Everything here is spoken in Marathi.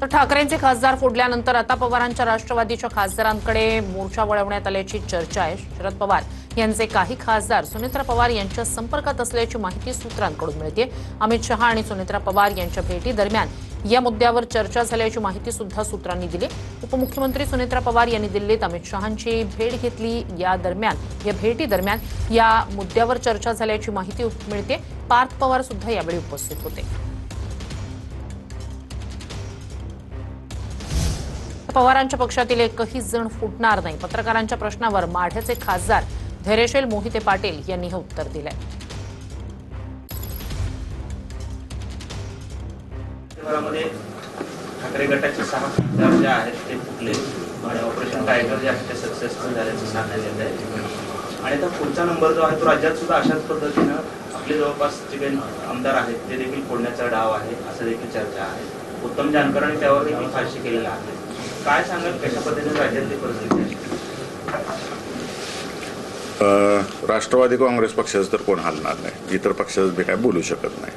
तर ठाकरेंचे खासदार फोडल्यानंतर आता पवारांच्या राष्ट्रवादीच्या खासदारांकडे मोर्चा वळवण्यात आल्याची चर्चा आहे। शरद पवार यांचे काही खासदार सुनेत्रा पवार यांच्या संपर्कात असल्याची माहिती सूत्रांकडून मिळते। अमित शहा आणि सुनेत्रा पवार यांच्या भेटी दरम्यान या मुद्द्यावर चर्चा झाल्याची माहिती सुद्धा सूत्रांनी दिली। उपमुख्यमंत्री सुनेत्रा पवार यांनी दिल्लीत अमित शहांची भेट घेतली। या भेटी दरम्यान या मुद्द्यावर चर्चा झाल्याची माहिती मिळते। पार्थ पवार सुद्धा यावेळी उपस्थित होते। पवारांच्या पक्षातील एकही जण फुटणार नाही। पत्रकारांच्या प्रश्नावर माढ्याचे खासदार धैर्यशील मोहिते पाटील यांनी हे उत्तर दिलंय। ठाकरे गटाचे 6 खासदार जे आहेत ते फुटले आणि ऑपरेशन टायगर जे आहे ते सक्सेसफुल झाल्याचं सांगण्यात येत आहे। आणि आता पुढचा नंबर जो आहे तो राज्यात सुद्धा अशाच पद्धतीनं आपले जवळपास जे काही आमदार आहेत ते देखील फोडण्याचा डाव आहे असं देखील चर्चा आहे। उत्तम जानकरांनी त्यावर देखील भाष्य केलेलं आहे। काय सांगाल, कशा पद्धतीने राज्यातली परिस्थिती आहे? राष्ट्रवादी काँग्रेस पक्षाचं तर कोण हलणार नाही, इतर पक्षाचं बी काय बोलू शकत नाही।